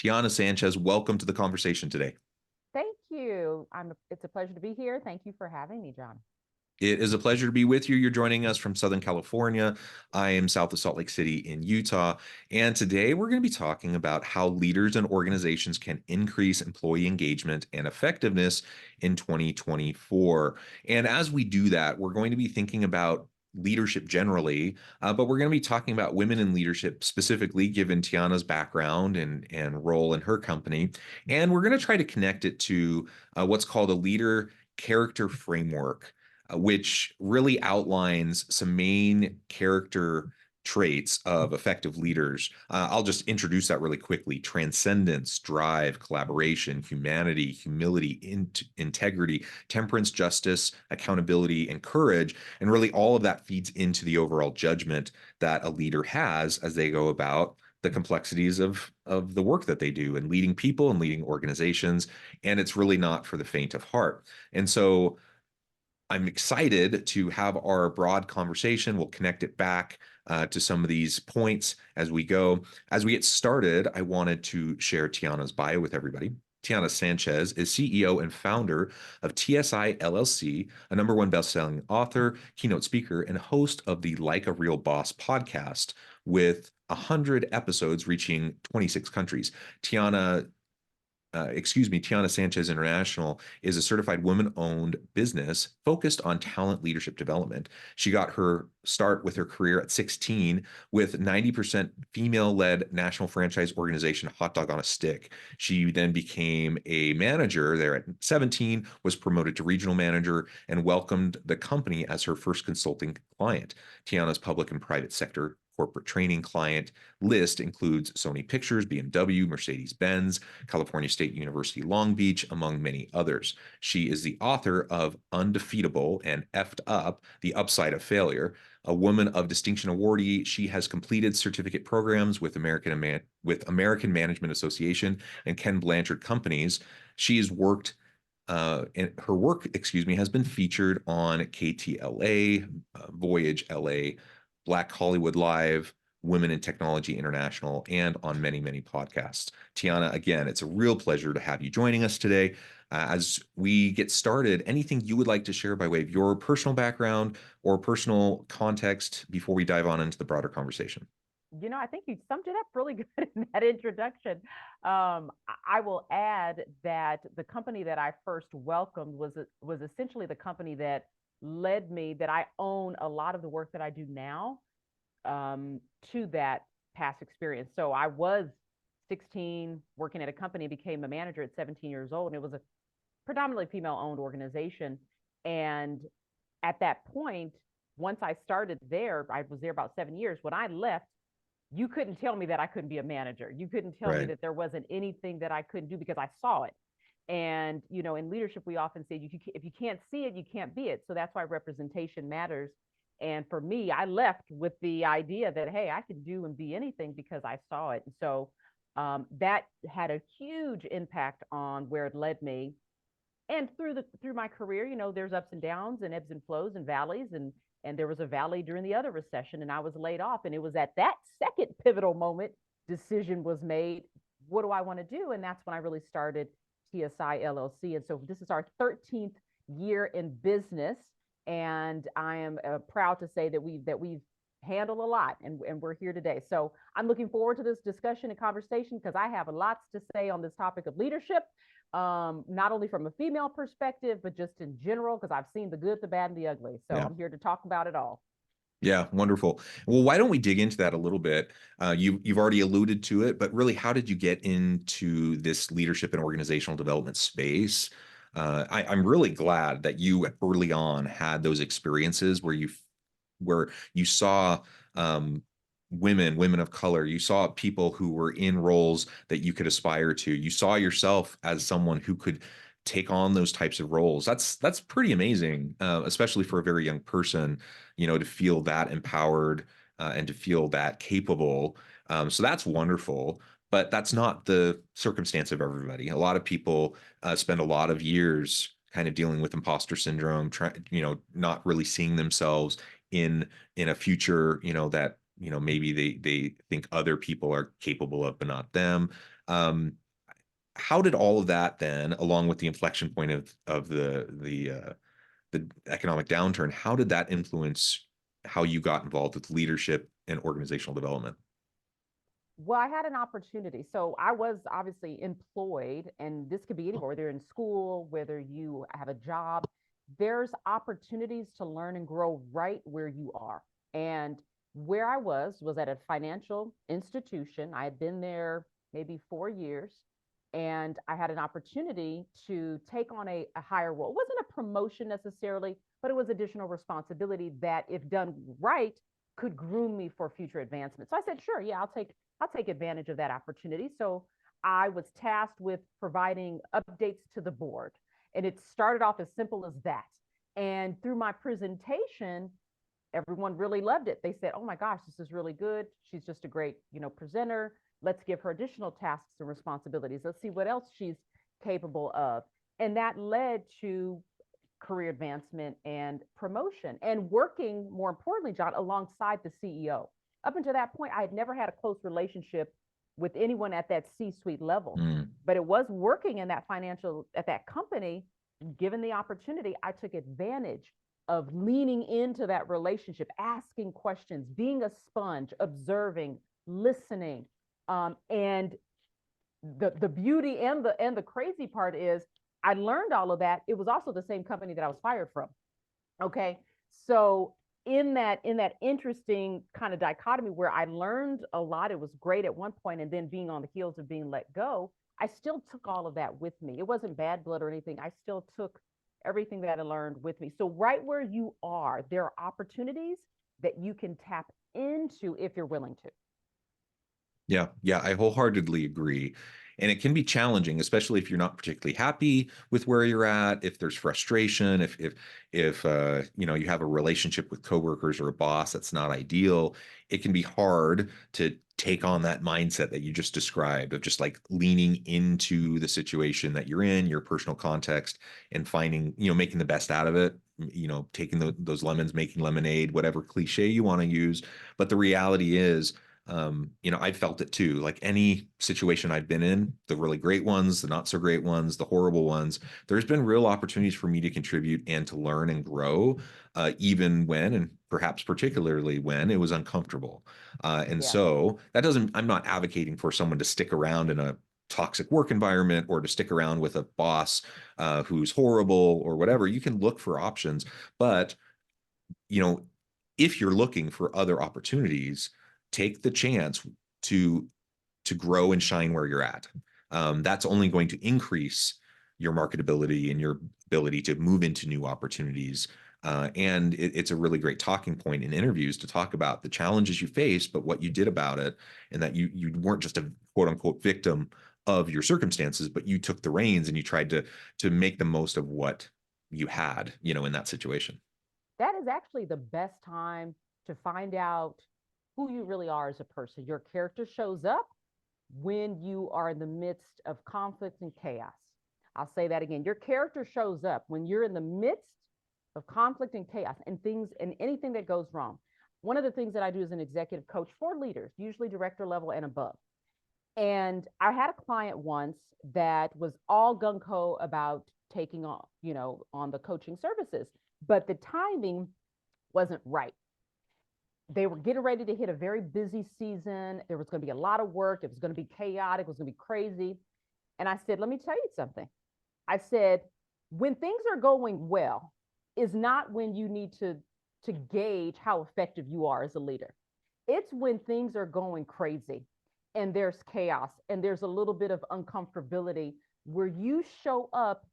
Tiana Sanchez, welcome to the conversation today. Thank you. It's a pleasure to be here. Thank you for having me, John. It is a pleasure to be with you. You're joining us from Southern California. I am south of Salt Lake City in Utah. And today we're going to be talking about how leaders and organizations can increase employee engagement and effectiveness in 2024. And as we do that, we're going to be thinking about leadership generally, but we're going to be talking about women in leadership specifically, given Tiana's background and role in her company. And we're going to try to connect it to what's called a leader character framework, which really outlines some main character traits of effective leaders. I'll just introduce that really quickly: transcendence, drive, collaboration, humanity, humility, integrity, temperance, justice, accountability, and courage. And really all of that feeds into the overall judgment that a leader has as they go about the complexities of the work that they do and leading people and leading organizations. And it's really not for the faint of heart. And so I'm excited to have our broad conversation. We'll connect it back to some of these points as we go. As we get started, I wanted to share Tiana's bio with everybody. Tiana Sanchez is CEO and founder of TSI LLC, a #1 bestselling author, keynote speaker, and host of the Like a Real Boss podcast with 100 episodes reaching 26 countries. Tiana Sanchez International is a certified women-owned business focused on talent leadership development. She got her start with her career at 16 with 90% female-led national franchise organization Hot Dog on a Stick. She then became a manager there at 17, was promoted to regional manager, and welcomed the company as her first consulting client. Tiana's public and private sector corporate training client list includes Sony Pictures, BMW, Mercedes-Benz, California State University, Long Beach, among many others. She is the author of Undefeatable and Effed Up, The Upside of Failure, a Women of Distinction Awardee. She has completed certificate programs with American Management Association and Ken Blanchard companies. She has worked and her work, has been featured on KTLA, Voyage LA, Black Hollywood Live, Women in Technology International, and on many, many podcasts. Tiana, again, it's a real pleasure to have you joining us today. As we get started, anything you would like to share by way of your personal background or personal context before we dive on into the broader conversation? I think you summed it up really good in that introduction. I will add that the company that I first welcomed was essentially the company that led me, that I own a lot of the work that I do now to that past experience. So I was 16 working at a company, became a manager at 17 years old, and it was a predominantly female-owned organization. And at that point, once I started there, I was there about 7 years. When I left, you couldn't tell me that I couldn't be a manager. You couldn't tell me that there wasn't anything that I couldn't do because I saw it. And, in leadership, we often say, if you can't see it, you can't be it. So that's why representation matters. And for me, I left with the idea that, hey, I can do and be anything because I saw it. And so that had a huge impact on where it led me. And through my career, there's ups and downs and ebbs and flows and valleys. And there was a valley during the other recession, and I was laid off. And it was at that second pivotal moment, decision was made. What do I want to do? And that's when I really started TSI LLC. And so this is our 13th year in business. And I am proud to say that we've handled a lot, and we're here today. So I'm looking forward to this discussion and conversation because I have lots to say on this topic of leadership, not only from a female perspective, but just in general, because I've seen the good, the bad, and the ugly. So I'm here to talk about it all. Yeah, wonderful. Well, why don't we dig into that a little bit? You've already alluded to it, but really, how did you get into this leadership and organizational development space? I'm really glad that you early on had those experiences where you saw women of color, you saw people who were in roles that you could aspire to. You saw yourself as someone who could take on those types of roles. That's pretty amazing, especially for a very young person, to feel that empowered and to feel that capable. So that's wonderful. But that's not the circumstance of everybody. A lot of people spend a lot of years kind of dealing with imposter syndrome, not really seeing themselves in a future, that maybe they think other people are capable of, but not them. Um, how did all of that then, along with the inflection point of the economic downturn, how did that influence how you got involved with leadership and organizational development? Well, I had an opportunity. So I was obviously employed, and this could be anywhere, whether you're in school, whether you have a job, there's opportunities to learn and grow right where you are. And where I was at a financial institution. I had been there maybe 4 years, and I had an opportunity to take on a higher role. It wasn't a promotion necessarily, but it was additional responsibility that, if done right, could groom me for future advancement. So I said, sure, yeah, I'll take advantage of that opportunity. So I was tasked with providing updates to the board. And it started off as simple as that. And through my presentation, everyone really loved it. They said, "Oh my gosh, this is really good. She's just a great, presenter. Let's give her additional tasks and responsibilities. Let's see what else she's capable of." And that led to career advancement and promotion, and working, more importantly, John, alongside the CEO. Up until that point, I had never had a close relationship with anyone at that C-suite level, Mm. but it was working in that at that company. Given the opportunity, I took advantage of leaning into that relationship, asking questions, being a sponge, observing, listening. And the beauty and the crazy part is, I learned all of that. It was also the same company that I was fired from. Okay. So in that interesting kind of dichotomy where I learned a lot, it was great at one point, and then being on the heels of being let go, I still took all of that with me. It wasn't bad blood or anything. I still took everything that I learned with me. So right where you are, there are opportunities that you can tap into if you're willing to. Yeah, yeah, I wholeheartedly agree. And it can be challenging, especially if you're not particularly happy with where you're at, if there's frustration, if you have a relationship with coworkers or a boss that's not ideal, it can be hard to take on that mindset that you just described of just like leaning into the situation that you're in, your personal context, and finding, making the best out of it, taking those lemons, making lemonade, whatever cliche you want to use. But the reality is, I felt it too. Like any situation I've been in, the really great ones, the not so great ones, the horrible ones, there's been real opportunities for me to contribute and to learn and grow, even when, and perhaps particularly when, it was uncomfortable. And Yeah. so I'm not advocating for someone to stick around in a toxic work environment or to stick around with a boss who's horrible or whatever. You can look for options, but you know, if you're looking for other opportunities, take the chance to grow and shine where you're at. That's only going to increase your marketability and your ability to move into new opportunities. And it's a really great talking point in interviews to talk about the challenges you face, but what you did about it, and that you weren't just a quote unquote victim of your circumstances, but you took the reins and you tried to make the most of what you had, in that situation. That is actually the best time to find out who you really are as a person. Your character shows up when you are in the midst of conflict and chaos. I'll say that again. Your character shows up when you're in the midst of conflict and chaos and things and anything that goes wrong. One of the things that I do as an executive coach for leaders, usually director level and above. And I had a client once that was all gung ho about taking on the coaching services, but the timing wasn't right. They were getting ready to hit a very busy season. There was going to be a lot of work. It was going to be chaotic. It was going to be crazy. And I said, let me tell you something. I said, when things are going well is not when you need to gauge how effective you are as a leader. It's when things are going crazy and there's chaos and there's a little bit of uncomfortability where you show up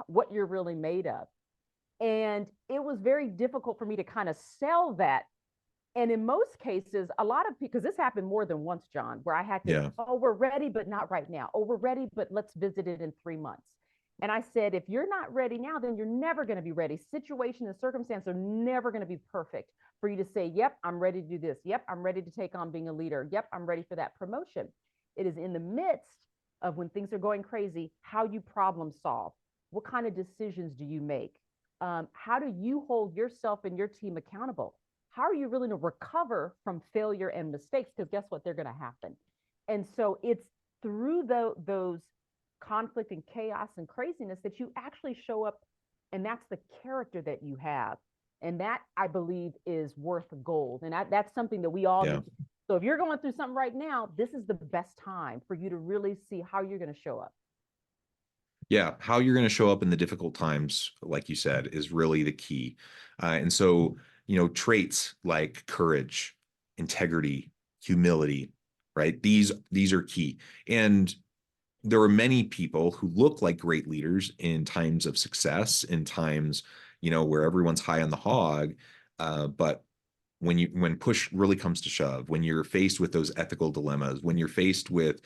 what you're really made of. And it was very difficult for me to kind of sell that. And in most cases, a lot of people, because this happened more than once, John, where I had to, Yeah. oh, we're ready, but not right now. Oh, we're ready, but let's visit it in 3 months. And I said, if you're not ready now, then you're never going to be ready. Situation and circumstance are never going to be perfect for you to say, yep, I'm ready to do this. Yep, I'm ready to take on being a leader. Yep, I'm ready for that promotion. It is in the midst of when things are going crazy, how you problem solve. What kind of decisions do you make? How do you hold yourself and your team accountable? how are you really going to recover from failure and mistakes? Because guess what? They're going to happen. And so it's through those conflict and chaos and craziness that you actually show up, and that's the character that you have. And that, I believe, is worth gold. And that's something that we all Yeah. need to. So if you're going through something right now, this is the best time for you to really see how you're going to show up. Yeah, how you're going to show up in the difficult times, like you said, is really the key. And so, traits like courage, integrity, humility, right? These are key. And there are many people who look like great leaders in times of success, in times, where everyone's high on the hog. But when push really comes to shove, when you're faced with those ethical dilemmas, when you're faced with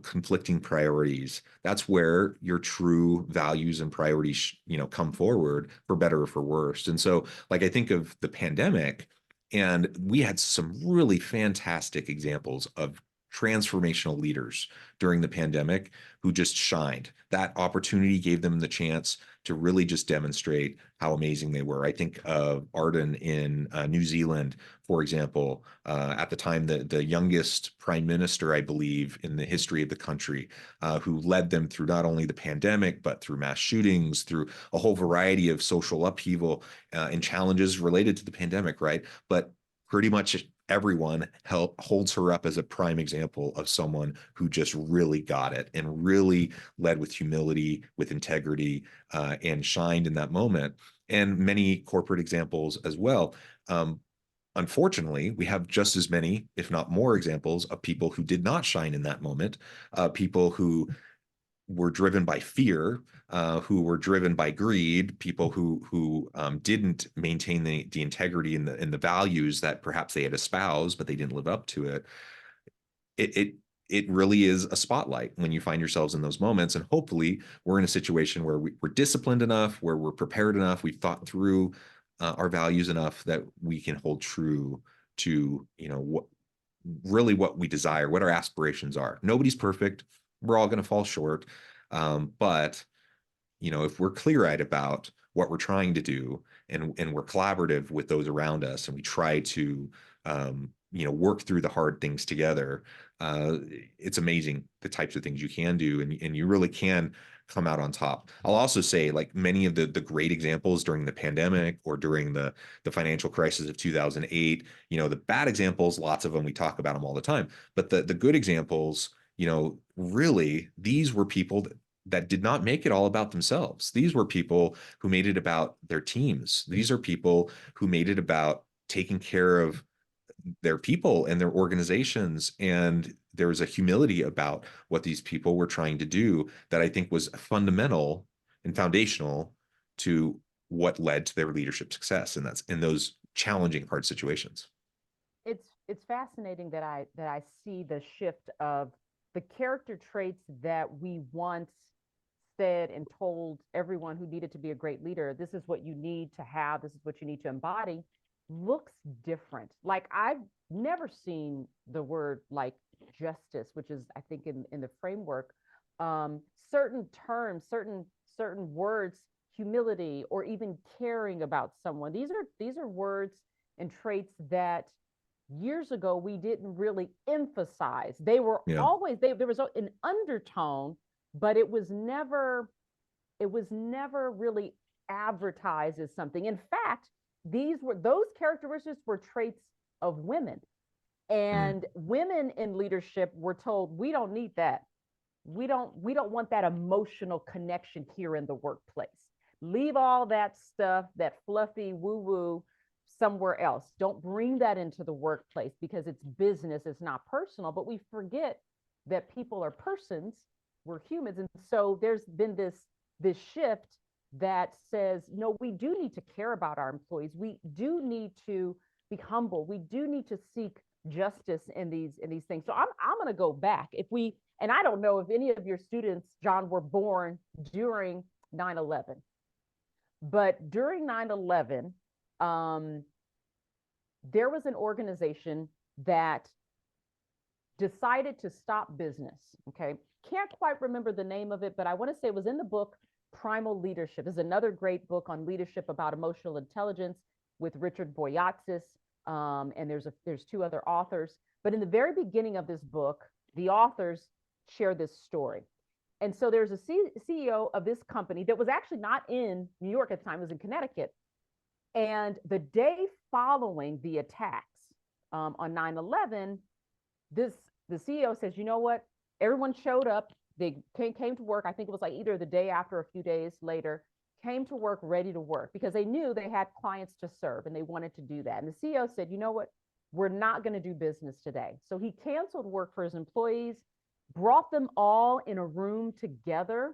conflicting priorities, that's where your true values and priorities, come forward, for better or for worse. And so, like, I think of the pandemic, and we had some really fantastic examples of transformational leaders during the pandemic who just shined. That opportunity gave them the chance to really just demonstrate how amazing they were. I think of Ardern in New Zealand, for example, at the time, the youngest prime minister, I believe, in the history of the country, who led them through not only the pandemic, but through mass shootings, through a whole variety of social upheaval and challenges related to the pandemic, right? But pretty much everyone holds her up as a prime example of someone who just really got it and really led with humility, with integrity, and shined in that moment. And many corporate examples as well. Unfortunately, we have just as many, if not more, examples of people who did not shine in that moment, people who were driven by fear, who were driven by greed, people who didn't maintain the integrity and the values that perhaps they had espoused, but they didn't live up to it. It really is a spotlight when you find yourselves in those moments. And hopefully we're in a situation where we're disciplined enough, where we're prepared enough, we've thought through our values enough that we can hold true to, what we desire, what our aspirations are. Nobody's perfect. We're all going to fall short. But if we're clear-eyed about what we're trying to do, and we're collaborative with those around us, and we try to work through the hard things together, it's amazing the types of things you can do, and you really can come out on top. I'll also say, like, many of the great examples during the pandemic or during the financial crisis of 2008, the bad examples, lots of them, we talk about them all the time, but the good examples, really, these were people that did not make it all about themselves. These were people who made it about their teams. These are people who made it about taking care of their people and their organizations. And there was a humility about what these people were trying to do that I think was fundamental and foundational to what led to their leadership success. And that's in those challenging, hard situations. It's fascinating that I see the shift of the character traits that we once said and told everyone who needed to be a great leader, this is what you need to have, this is what you need to embody, looks different. Like, I've never seen the word like justice, which is, I think, in the framework, certain terms, certain words, humility, or even caring about someone. These are words and traits that years ago we didn't really emphasize. They were Yeah. always, there was an undertone, but it was never really advertised as something. In fact, those characteristics were traits of women. And women in leadership were told, we don't need that. We don't want that emotional connection here in the workplace. Leave all that stuff, that fluffy woo-woo, somewhere else. Don't bring that into the workplace, because it's business, it's not personal. But we forget that people are persons, we're humans. And so there's been this shift that says, no, we do need to care about our employees. We do need to be humble. We do need to seek justice in these things. So I'm going to go back. And I don't know if any of your students, John, were born during 9/11, but during 9/11, there was an organization that decided to stop business. Okay. Can't quite remember the name of it, but I want to say it was in the book Primal Leadership. This is another great book on leadership about emotional intelligence with Richard Boyatzis. and there's two other authors. But in the very beginning of this book, the authors share this story. And so there's a CEO of this company that was actually not in New York at the time, it was in Connecticut. And the day following the attacks on 9/11, the CEO says, you know what? Everyone showed up. They came to work. I think it was like either the day after or a few days later, came to work ready to work because they knew they had clients to serve and they wanted to do that. And the CEO said, you know what? We're not going to do business today. So he canceled work for his employees, brought them all in a room together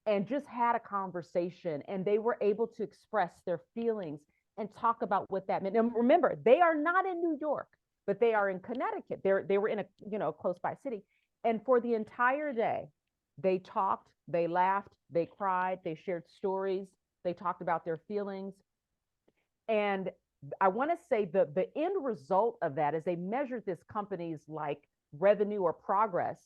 and just had a conversation, and they were able to express their feelings and talk about what that meant. And remember, they are not in New York, but they are in Connecticut. They were in a close by city. And for the entire day, they talked, they laughed, they cried, they shared stories, they talked about their feelings. And I want to say the end result of that is they measured this company's like revenue or progress.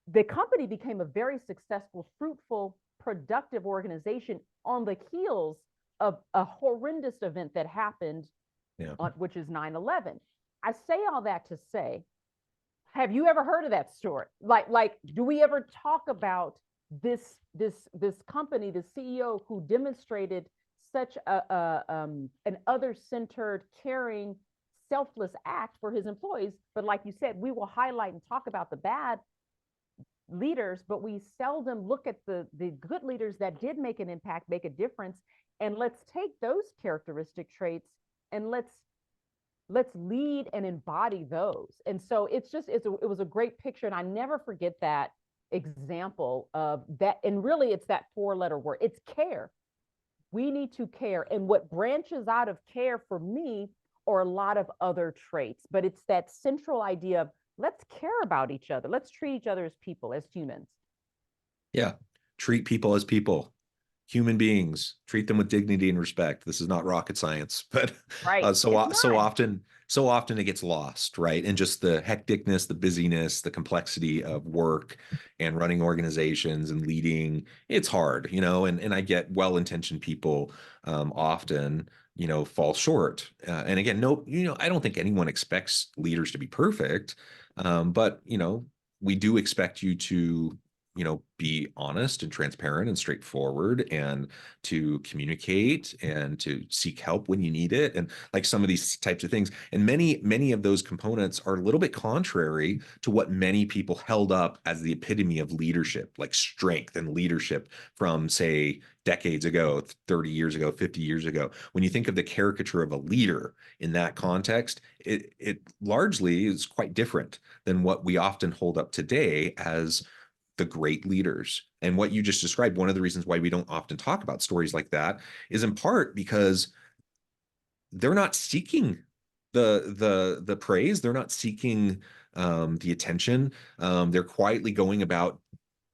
The company became a very successful, fruitful, productive organization on the heels of a horrendous event that happened, which is 9/11. I say all that to say, have you ever heard of that story? Like, do we ever talk about this company, the CEO who demonstrated such an other-centered, caring, selfless act for his employees? But like you said, we will highlight and talk about the bad leaders, but we seldom look at the good leaders that did make an impact, make a difference. And let's take those characteristic traits and let's lead and embody those. And so it was a great picture. And I never forget that example of that. And really it's that 4-letter word. It's care. We need to care. And what branches out of care for me are a lot of other traits, but it's that central idea of let's care about each other. Let's treat each other as people, as humans. Yeah. Treat people as people, human beings, treat them with dignity and respect. This is not rocket science, but right. so often it gets lost, right? And just the hecticness, the busyness, the complexity of work and running organizations and leading, it's hard, and I get well-intentioned people often, fall short. And again, no, I don't think anyone expects leaders to be perfect. But, we do expect you to, be honest and transparent and straightforward and to communicate and to seek help when you need it. And like some of these types of things. And many of those components are a little bit contrary to what many people held up as the epitome of leadership, like strength and leadership from, say, decades ago, 30 years ago, 50 years ago. When you think of the caricature of a leader in that context, it largely is quite different than what we often hold up today as the great leaders. And what you just described, one of the reasons why we don't often talk about stories like that is in part because they're not seeking the praise. They're not seeking the attention. They're quietly going about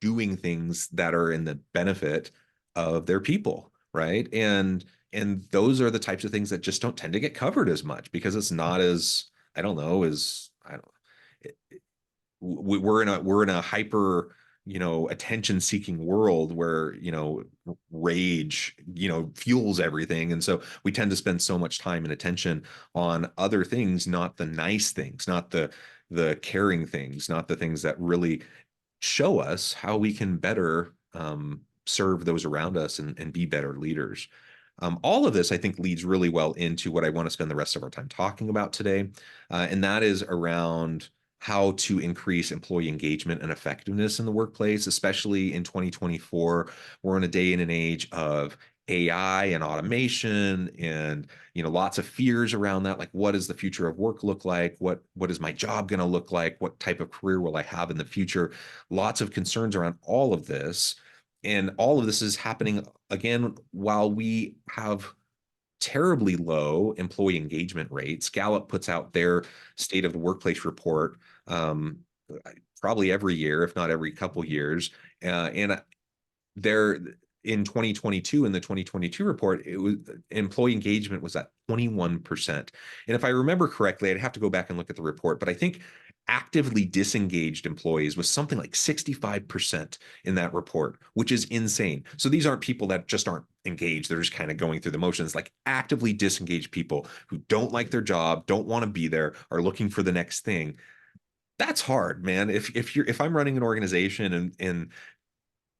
doing things that are in the benefit of their people, right? And those are the types of things that just don't tend to get covered as much because it's not as, we're in a hyper, attention seeking world where, rage, fuels everything. And so we tend to spend so much time and attention on other things, not the nice things, not the caring things, not the things that really show us how we can better serve those around us and be better leaders. All of this, I think, leads really well into what I want to spend the rest of our time talking about today. And that is around how to increase employee engagement and effectiveness in the workplace, especially in 2024. We're in a day and an age of AI and automation and, lots of fears around that. Like, what does the future of work look like? What is my job going to look like? What type of career will I have in the future? Lots of concerns around all of this. And all of this is happening, again, while we have terribly low employee engagement rates. Gallup puts out their state of the workplace report probably every year, if not every couple years. And they're in 2022, in the 2022 report, it was employee engagement was at 21%. And if I remember correctly, I'd have to go back and look at the report, but I think actively disengaged employees was something like 65% in that report, which is insane. So these aren't people that just aren't engaged. They're just kind of going through the motions, like actively disengaged people who don't like their job, don't want to be there, are looking for the next thing. That's hard, man. If I'm running an organization and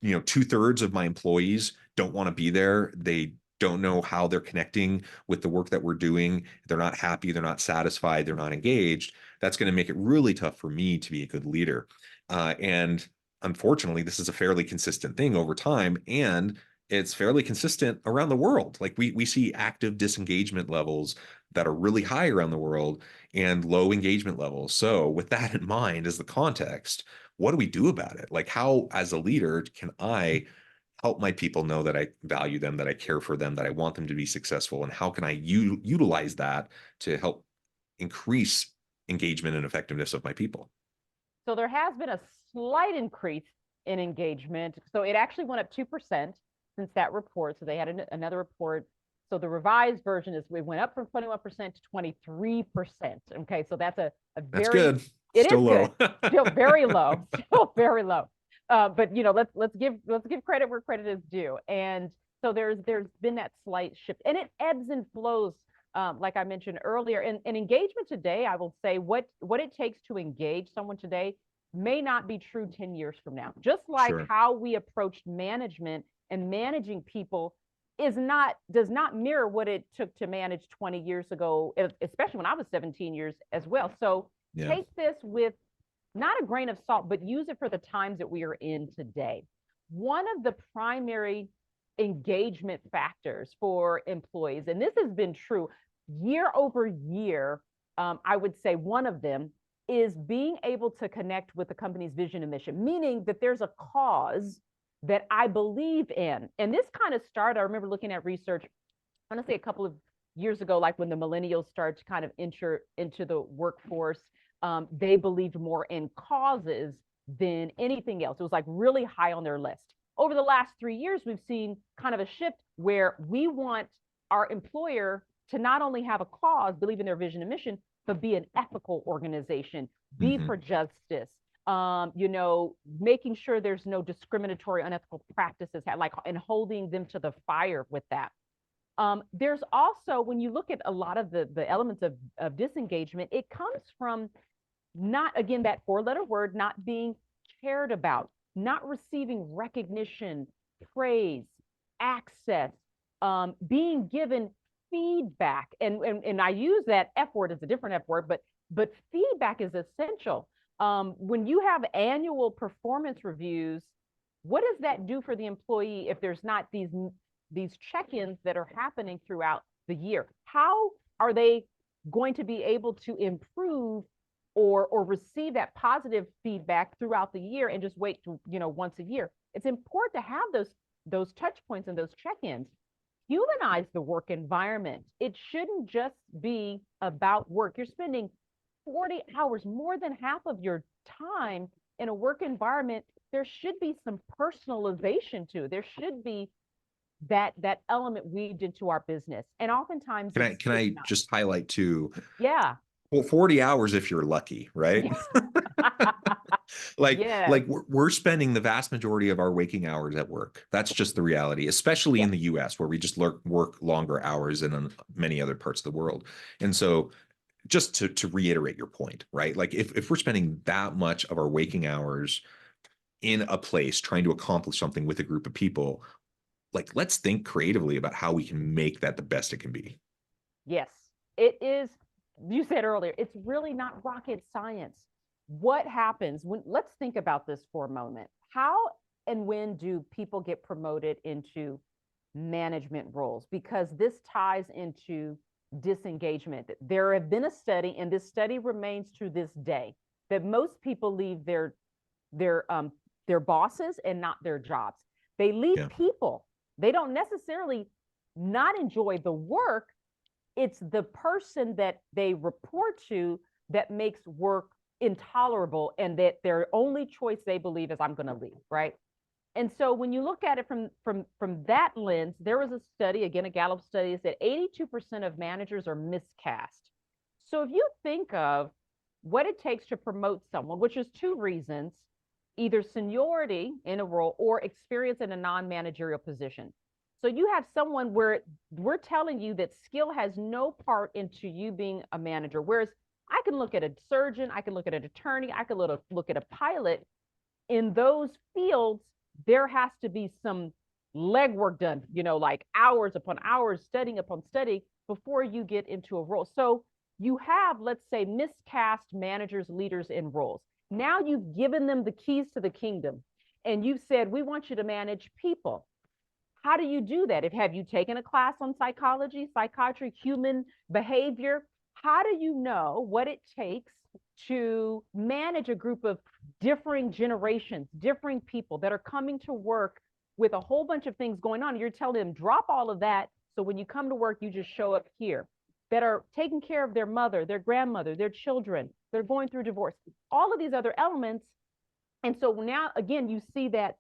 2/3 of my employees don't want to be there, they don't know how they're connecting with the work that we're doing, they're not happy, they're not satisfied, they're not engaged, that's going to make it really tough for me to be a good leader. And unfortunately, this is a fairly consistent thing over time, and it's fairly consistent around the world. Like we see active disengagement levels that are really high around the world and low engagement levels. So with that in mind as the context, what do we do about it? Like, how, as a leader, can I help my people know that I value them, that I care for them, that I want them to be successful? And how can I utilize that to help increase engagement and effectiveness of my people? So there has been a slight increase in engagement. So it actually went up 2% since that report. So they had another report. So the revised version is we went up from 21% to 23%. Okay, so that's a That's very, good. it Still is low. good, still very low, still very low. But let's give credit where credit is due. And so there's been that slight shift, and it ebbs and flows. Like I mentioned earlier, and engagement today, I will say what it takes to engage someone today may not be true 10 years from now. Just like Sure. how we approached management and managing people does not mirror what it took to manage 20 years ago, especially when I was 17 years as well. So Yeah. take this with not a grain of salt, but use it for the times that we are in today. One of the primary engagement factors for employees, and this has been true year over year, I would say one of them is being able to connect with the company's vision and mission, meaning that there's a cause that I believe in. And this kind of started, I remember looking at research, I want to say a couple of years ago, like when the millennials started to kind of enter into the workforce, they believed more in causes than anything else. It was like really high on their list. Over the last 3 years, we've seen kind of a shift where we want our employer to not only have a cause, believe in their vision and mission, but be an ethical organization, be for justice, making sure there's no discriminatory, unethical practices, like, and holding them to the fire with that. There's also, when you look at a lot of the elements of disengagement, it comes from not, again, that four-letter word, not being cared about, not receiving recognition, praise, access, being given feedback. And I use that F word as a different F word, but feedback is essential. When you have annual performance reviews, what does that do for the employee if there's not these check-ins that are happening throughout the year? How are they going to be able to improve or receive that positive feedback throughout the year and just wait to, once a year? It's important to have those touch points and those check-ins. Humanize the work environment. It shouldn't just be about work. You're spending 40 hours, more than half of your time in a work environment. There should be some personalization to. There should be that element weaved into our business. And oftentimes Can I just highlight too? Yeah. Well, 40 hours if you're lucky, right? Like, Yes. like we're spending the vast majority of our waking hours at work. That's just the reality, especially in the US, where we just work longer hours than in many other parts of the world. And so just to reiterate your point, right? Like if we're spending that much of our waking hours in a place trying to accomplish something with a group of people, like let's think creatively about how we can make that the best it can be. Yes, it is. You said earlier, it's really not rocket science. What happens when, let's think about this for a moment. How and when do people get promoted into management roles? Because this ties into disengagement. There have been a study, and this study remains to this day, that most people leave their bosses and not their jobs. They leave people. They don't necessarily not enjoy the work. It's the person that they report to that makes work intolerable, and that their only choice, they believe, is I'm going to leave, right? And so when you look at it from that lens, there was a study, again, a Gallup study, that 82% of managers are miscast. So if you think of what it takes to promote someone, which is two reasons: either seniority in a role or experience in a non-managerial position. So you have someone where we're telling you that skill has no part into you being a manager. Whereas I can look at a surgeon, I can look at an attorney, I can look at a pilot. In those fields, there has to be some legwork done, like hours upon hours, studying upon study before you get into a role. So you have, let's say, miscast managers, leaders in roles. Now you've given them the keys to the kingdom and you've said, we want you to manage people. How do you do that? Have you taken a class on psychology, psychiatry, human behavior? How do you know what it takes to manage a group of differing generations, differing people that are coming to work with a whole bunch of things going on? You're telling them, drop all of that. So when you come to work, you just show up here, that are taking care of their mother, their grandmother, their children. They're going through divorce, all of these other elements. And so now, again, you see that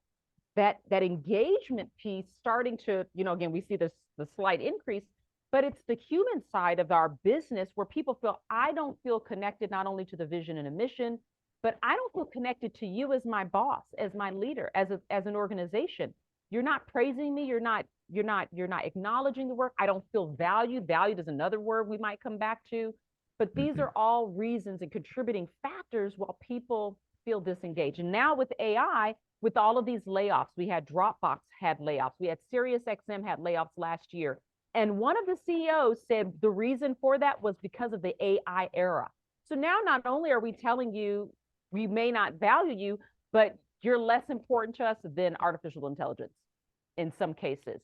engagement piece starting to, again, we see the slight increase, but it's the human side of our business where people feel, I don't feel connected not only to the vision and a mission, but I don't feel connected to you as my boss, as my leader, as an organization. You're not praising me. You're not acknowledging the work. I don't feel valued. Valued is another word we might come back to. But these are all reasons and contributing factors while people feel disengaged. And now with AI, with all of these layoffs, we had Dropbox had layoffs. We had SiriusXM had layoffs last year. And one of the CEOs said the reason for that was because of the AI era. So now not only are we telling you we may not value you, but you're less important to us than artificial intelligence in some cases.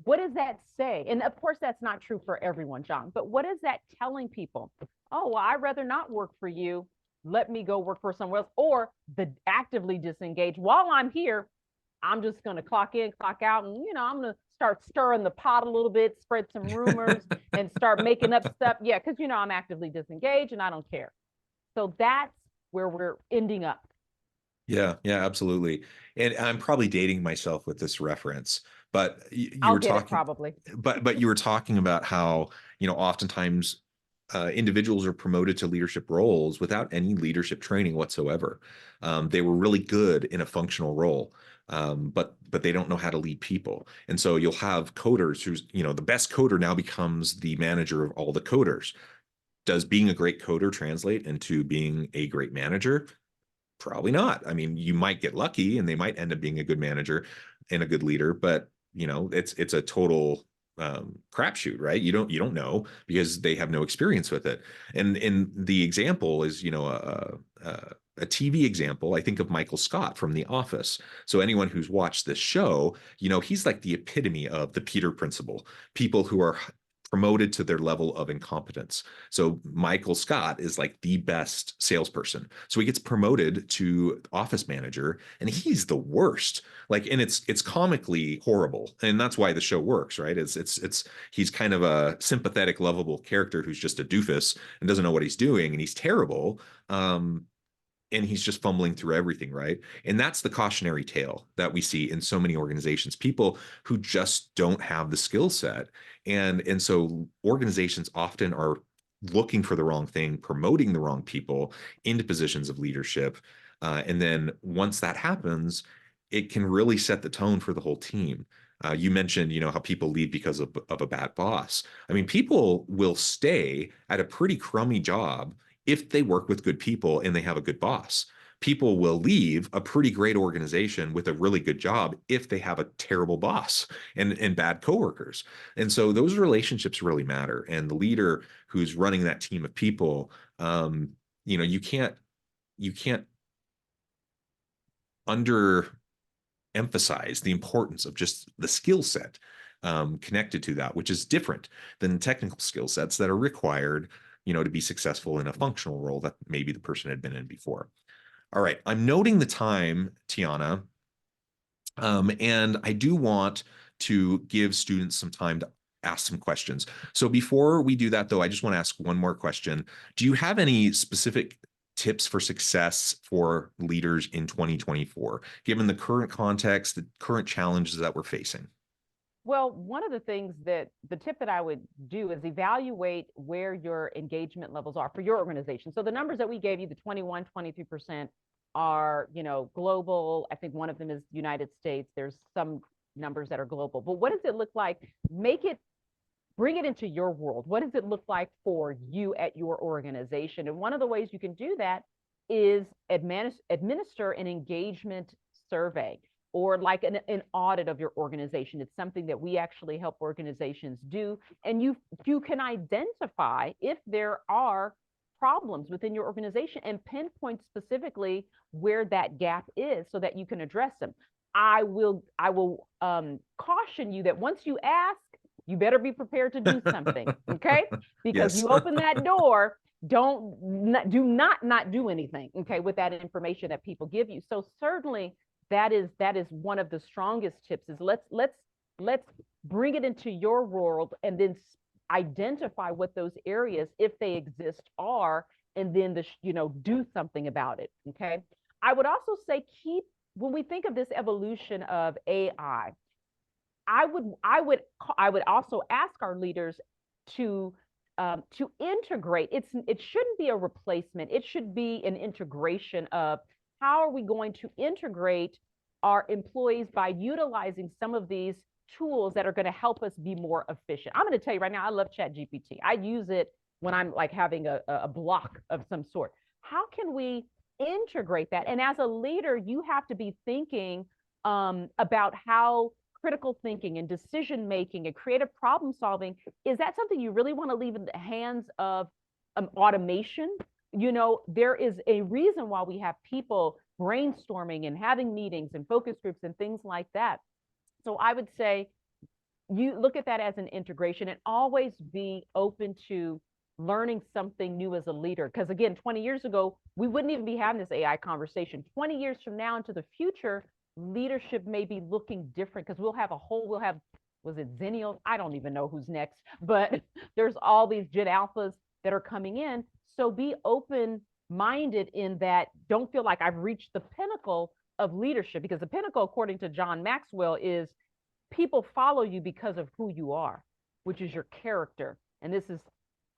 What does that say? And of course, that's not true for everyone, John, but what is that telling people? Oh, well, I'd rather not work for you. Let me go work for somewhere else, or the actively disengage. While I'm here, I'm just going to clock in, clock out, and I'm going to start stirring the pot a little bit, spread some rumors, and start making up stuff. Yeah, because I'm actively disengaged and I don't care. So that's where we're ending up. Yeah, absolutely. And I'm probably dating myself with this reference, but you I'll were get it talking, probably. but you were talking about how, oftentimes individuals are promoted to leadership roles without any leadership training whatsoever. They were really good in a functional role, but they don't know how to lead people. And so you'll have coders who's, the best coder now becomes the manager of all the coders. Does being a great coder translate into being a great manager? Probably not. I mean, you might get lucky and they might end up being a good manager and a good leader, but it's a total crapshoot, right? You don't know because they have no experience with it. And the example is, a TV example. I think of Michael Scott from The Office. So anyone who's watched this show, he's like the epitome of the Peter principle. People who are promoted to their level of incompetence. So Michael Scott is like the best salesperson. So he gets promoted to office manager and he's the worst. Like, and it's comically horrible. And that's why the show works, right? It's he's kind of a sympathetic, lovable character who's just a doofus and doesn't know what he's doing and he's terrible. And he's just fumbling through everything, right? And that's the cautionary tale that we see in so many organizations, people who just don't have the skill set. And so organizations often are looking for the wrong thing, promoting the wrong people into positions of leadership. And then once that happens, it can really set the tone for the whole team. You mentioned, how people leave because of a bad boss. I mean, people will stay at a pretty crummy job if they work with good people and they have a good boss. People will leave a pretty great organization with a really good job if they have a terrible boss and bad coworkers. And so those relationships really matter. And the leader who's running that team of people, you can't underemphasize the importance of just the skill set connected to that, which is different than technical skill sets that are required to be successful in a functional role that maybe the person had been in before. All right, I'm noting the time, Tiana, and I do want to give students some time to ask some questions. So before we do that, though, I just want to ask one more question. Do you have any specific tips for success for leaders in 2024, given the current context, the current challenges that we're facing? Well, one of the things that the tip that I would do is evaluate where your engagement levels are for your organization. So the numbers that we gave you, the 21, 23% are, global. I think one of them is United States. There's some numbers that are global. But what does it look like? Bring it into your world. What does it look like for you at your organization? And one of the ways you can do that is administer an engagement survey or like an audit of your organization. It's something that we actually help organizations do. And you can identify if there are problems within your organization and pinpoint specifically where that gap is so that you can address them. I will caution you that once you ask, you better be prepared to do something, okay? Because Yes. you open that door, do not do anything, okay, with that information that people give you. So certainly that is one of the strongest tips is let's bring it into your world and then identify what those areas, if they exist, are, and then do something about it. Okay. I would also say when we think of this evolution of AI, I would also ask our leaders to integrate. It shouldn't be a replacement. It should be an integration of how are we going to integrate our employees by utilizing some of these tools that are going to help us be more efficient. I'm going to tell you right now, I love ChatGPT. I use it when I'm like having a block of some sort. How can we integrate that? And as a leader, you have to be thinking about how critical thinking and decision making and creative problem solving, is that something you really want to leave in the hands of automation? There is a reason why we have people brainstorming and having meetings and focus groups and things like that. So I would say you look at that as an integration and always be open to learning something new as a leader. Because again, 20 years ago, we wouldn't even be having this AI conversation. 20 years from now into the future, leadership may be looking different because was it Zennials? I don't even know who's next, but there's all these Gen Alphas that are coming in. So be open minded in that. Don't feel like I've reached the pinnacle of leadership, because the pinnacle, according to John Maxwell, is people follow you because of who you are, which is your character. And this is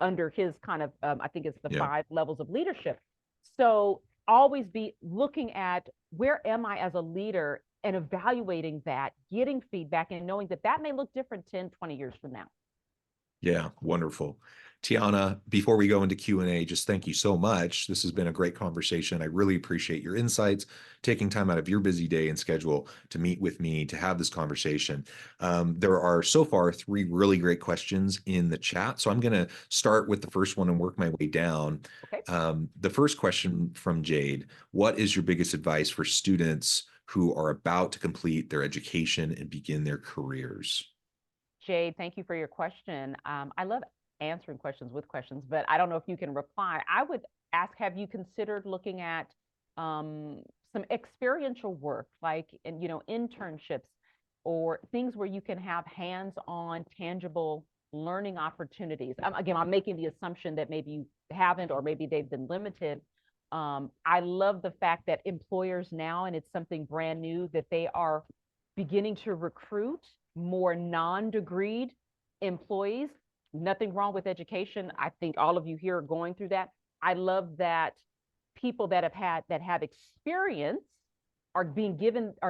under his kind of, I think it's the 5 levels of leadership. So always be looking at where am I as a leader and evaluating that, getting feedback, and knowing that that may look different 10, 20 years from now. Yeah, wonderful. Tiana, before we go into Q&A, just thank you so much. This has been a great conversation. I really appreciate your insights, taking time out of your busy day and schedule to meet with me, to have this conversation. There are so far 3 really great questions in the chat. So I'm going to start with the first one and work my way down. Okay. The first question from Jade: what is your biggest advice for students who are about to complete their education and begin their careers? Jade, thank you for your question. I love answering questions with questions, but I don't know if you can reply. I would ask, have you considered looking at some experiential work, like internships or things where you can have hands-on, tangible learning opportunities? Again, I'm making the assumption that maybe you haven't, or maybe they've been limited. I love the fact that employers now, and it's something brand new, that they are beginning to recruit more non-degreed employees. Nothing wrong with education. I think all of you here are going through that. I love that people that have experience are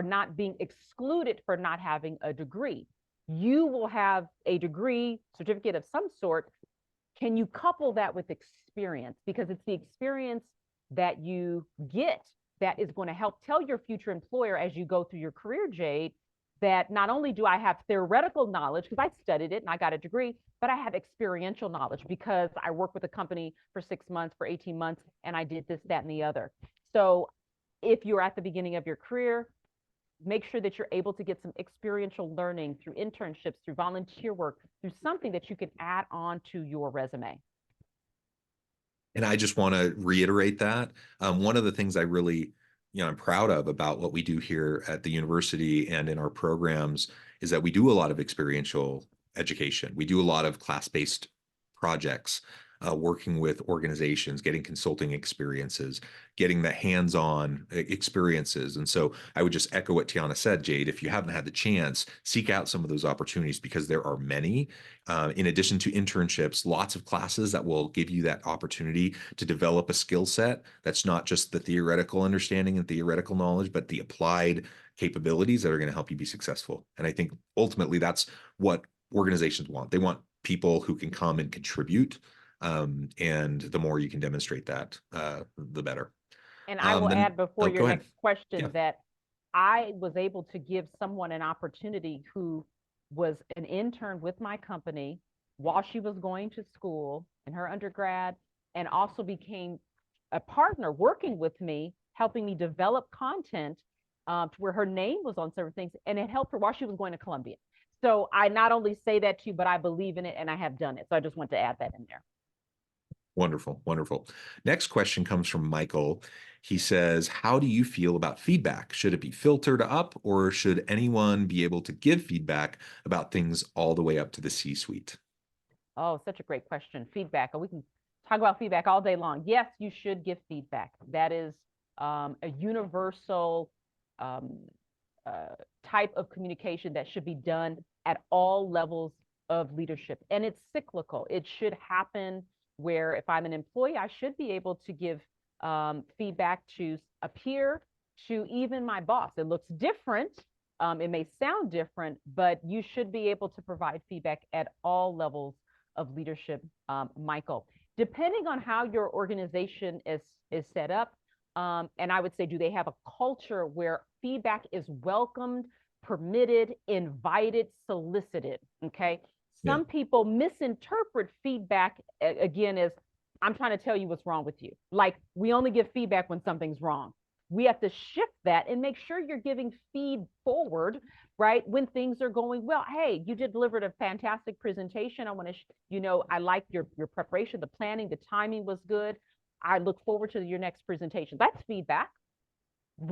not being excluded for not having a degree. You will have a degree, certificate of some sort. Can you couple that with experience? Because it's the experience that you get that is going to help tell your future employer as you go through your career, Jade, that not only do I have theoretical knowledge, because I studied it and I got a degree, but I have experiential knowledge because I worked with a company for 6 months, for 18 months, and I did this, that, and the other. So if you're at the beginning of your career, make sure that you're able to get some experiential learning through internships, through volunteer work, through something that you can add on to your resume. And I just want to reiterate that. One of the things I really, I'm proud of about what we do here at the university and in our programs is that we do a lot of experiential education. We do a lot of class-based projects. working with organizations, getting consulting experiences, getting the hands-on experiences. And so I would just echo what Tiana said, Jade. If you haven't had the chance, seek out some of those opportunities because there are many. In addition to internships, lots of classes that will give you that opportunity to develop a skill set that's not just the theoretical understanding and theoretical knowledge, but the applied capabilities that are going to help you be successful. And I think ultimately that's what organizations want. They want people who can come and contribute. And the more you can demonstrate that, the better. And I will add before your Go ahead. next question Yeah. that I was able to give someone an opportunity who was an intern with my company while she was going to school in her undergrad, and also became a partner working with me, helping me develop content to where her name was on certain things, and it helped her while she was going to Columbia. So I not only say that to you, but I believe in it and I have done it. So I just want to add that in there. Wonderful, wonderful. Next question comes from Michael. He says, how do you feel about feedback? Should it be filtered up, or should anyone be able to give feedback about things all the way up to the C-suite? Oh, such a great question. Feedback. We can talk about feedback all day long. Yes, you should give feedback. That is a universal type of communication that should be done at all levels of leadership. And it's cyclical. It should happen where if I'm an employee, I should be able to give feedback to a peer, to even my boss. It looks different. It may sound different, but you should be able to provide feedback at all levels of leadership, Michael. Depending on how your organization is set up, and I would say, do they have a culture where feedback is welcomed, permitted, invited, solicited? Okay. Some people misinterpret feedback again as, I'm trying to tell you what's wrong with you. Like, we only give feedback when something's wrong. We have to shift that and make sure you're giving feed forward, right? When things are going well. Hey, you did delivered a fantastic presentation. I want to, I like your preparation, the planning, the timing was good. I look forward to your next presentation. That's feedback.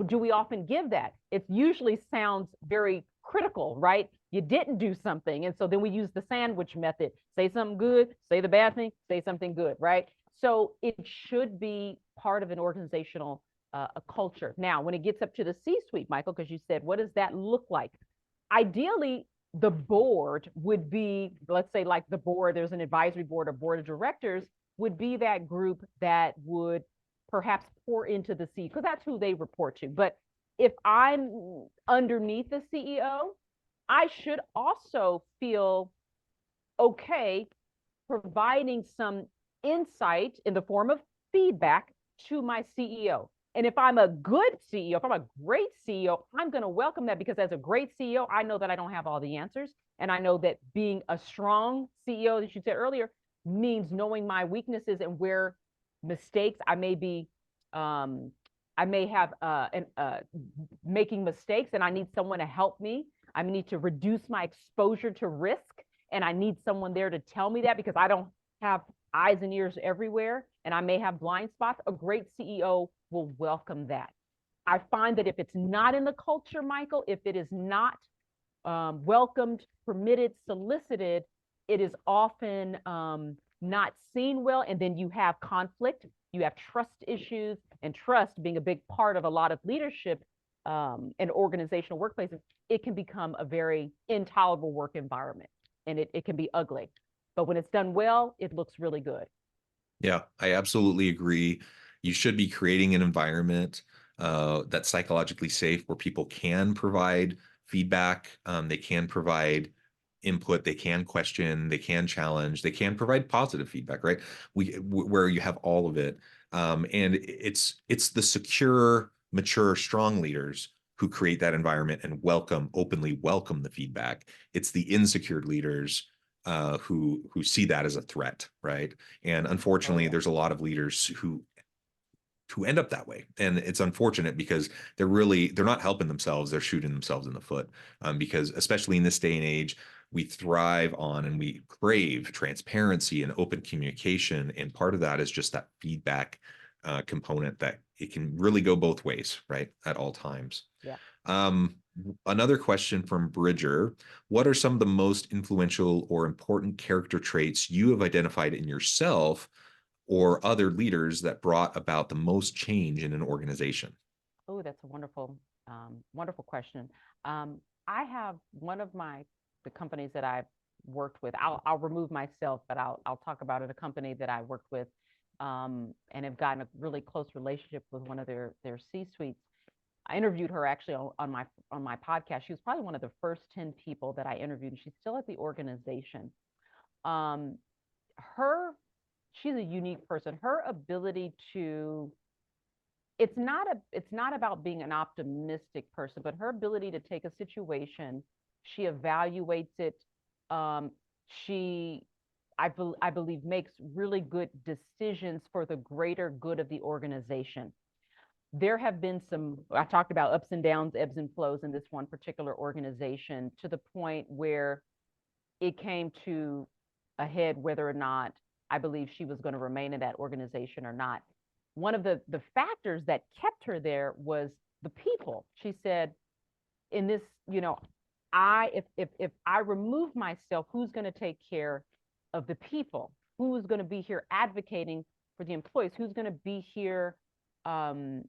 Do we often give that? It usually sounds very critical, right? You didn't do something. And so then we use the sandwich method. Say something good, say the bad thing, say something good, right? So it should be part of an organizational a culture. Now, when it gets up to the C-suite, Michael, because you said, what does that look like? Ideally, the board would be, let's say like the board, there's an advisory board or board of directors, would be that group that would perhaps pour into the C, because that's who they report to. But if I'm underneath the CEO, I should also feel okay providing some insight in the form of feedback to my CEO. And if I'm a good CEO, if I'm a great CEO, I'm going to welcome that, because as a great CEO, I know that I don't have all the answers. And I know that being a strong CEO, as you said earlier, means knowing my weaknesses and where mistakes I may be, I may have making mistakes, and I need someone to help me. I need to reduce my exposure to risk, and I need someone there to tell me that, because I don't have eyes and ears everywhere, and I may have blind spots. A great CEO will welcome that. I find that if it's not in the culture, Michael, if it is not welcomed, permitted, solicited, it is often not seen well, and then you have conflict, you have trust issues, and trust being a big part of a lot of leadership in organizational workplaces, it can become a very intolerable work environment, and it can be ugly. But when it's done well, it looks really good. Yeah, I absolutely agree. You should be creating an environment that's psychologically safe, where people can provide feedback, they can provide input, they can question, they can challenge, they can provide positive feedback, right? Where you have all of it. And it's the secure, mature, strong leaders who create that environment and openly welcome the feedback. It's the insecure leaders who see that as a threat, right? And unfortunately, there's a lot of leaders who end up that way, and it's unfortunate, because they're not helping themselves, they're shooting themselves in the foot, because especially in this day and age, we thrive on and we crave transparency and open communication, and part of that is just that feedback component that it can really go both ways, right? At all times. Yeah. Another question from Bridger: what are some of the most influential or important character traits you have identified in yourself or other leaders that brought about the most change in an organization? Oh, that's a wonderful question. I have one of the companies that I've worked with. I'll remove myself, but I'll talk about it. A company that I worked with, and have gotten a really close relationship with one of their C-suites. I interviewed her actually on my podcast. She was probably one of the first 10 people that I interviewed, and she's still at the organization. Um, she's a unique person. Her ability to it's not about being an optimistic person, but her ability to take a situation, she evaluates it. Um, she, I believe, makes really good decisions for the greater good of the organization. There have been I talked about ups and downs, ebbs and flows in this one particular organization, to the point where it came to a head whether or not I believe she was going to remain in that organization or not. One of the factors that kept her there was the people. She said, in this, if I remove myself, who's going to take care of the people? Who's going to be here advocating for the employees? Who's going to be here, um,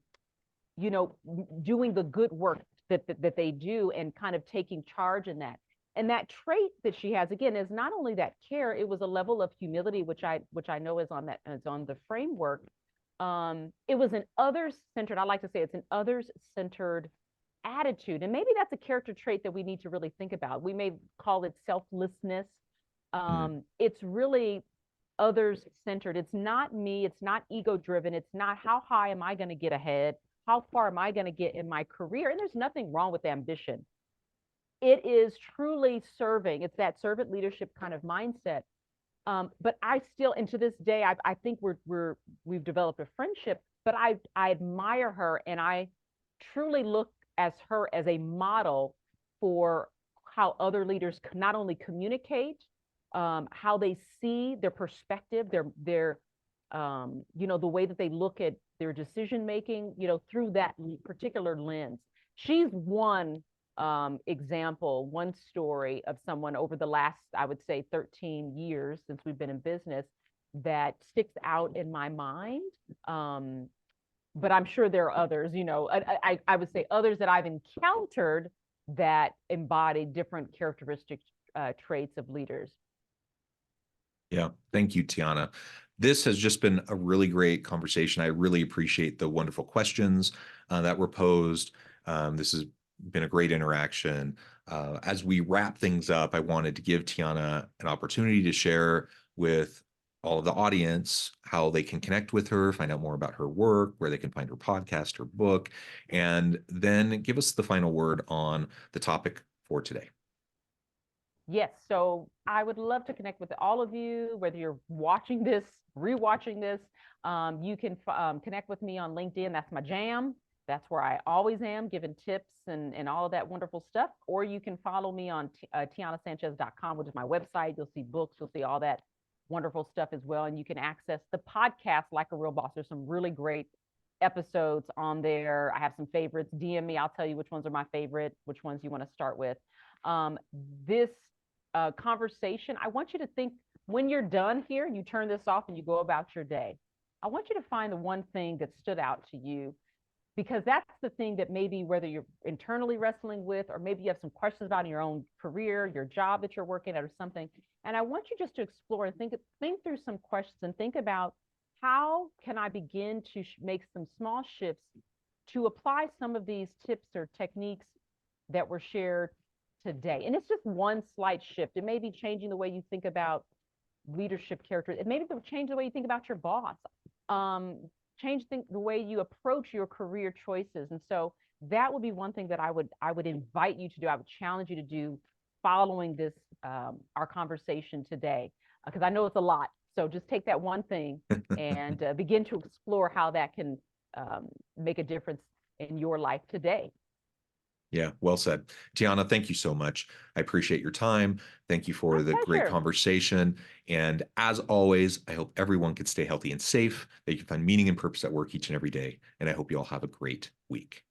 doing the good work that they do and kind of taking charge in that? And that trait that she has, again, is not only that care, it was a level of humility, which I know is on the framework. It was an others-centered, I like to say it's an others-centered attitude. And maybe that's a character trait that we need to really think about. We may call it selflessness. It's really others-centered. It's not me. It's not ego-driven. It's not how high am I going to get ahead? How far am I going to get in my career? And there's nothing wrong with ambition. It is truly serving. It's that servant leadership kind of mindset. But I still, and to this day, I think we've developed a friendship. But I admire her, and I truly look as her as a model for how other leaders not only communicate, how they see their perspective, their the way that they look at their decision making, through that particular lens. She's one example, one story of someone over the last, I would say, 13 years since we've been in business, that sticks out in my mind. But I'm sure there are others, I would say others that I've encountered that embody different characteristic traits of leaders. Yeah, thank you, Tiana. This has just been a really great conversation. I really appreciate the wonderful questions that were posed. This has been a great interaction. As we wrap things up, I wanted to give Tiana an opportunity to share with all of the audience how they can connect with her, find out more about her work, where they can find her podcast, her book, and then give us the final word on the topic for today. Yes, so I would love to connect with all of you, whether you're watching this, rewatching this. You can connect with me on LinkedIn. That's my jam. That's where I always am, giving tips and all of that wonderful stuff. Or you can follow me on tianasanchez.com, which is my website. You'll see books, you'll see all that wonderful stuff as well. And you can access the podcast Like a Real Boss. There's some really great episodes on there. I have some favorites. DM me. I'll tell you which ones are my favorite, which ones you want to start with. This conversation, I want you to think, when you're done here, you turn this off and you go about your day. I want you to find the one thing that stood out to you, because that's the thing that maybe, whether you're internally wrestling with, or maybe you have some questions about in your own career, your job that you're working at or something. And I want you just to explore and think through some questions and think about, how can I begin to make some small shifts to apply some of these tips or techniques that were shared today. And it's just one slight shift. It may be changing the way you think about leadership character. It may be change the way you think about your boss. Change the way you approach your career choices. And so that would be one thing that I would invite you to do. I would challenge you to do following this, our conversation today, because I know it's a lot. So just take that one thing and begin to explore how that can make a difference in your life today. Yeah, well said. Tiana, thank you so much. I appreciate your time. Thank you My for the great pleasure. conversation. And as always, I hope everyone can stay healthy and safe, that you can find meaning and purpose at work each and every day. And I hope you all have a great week.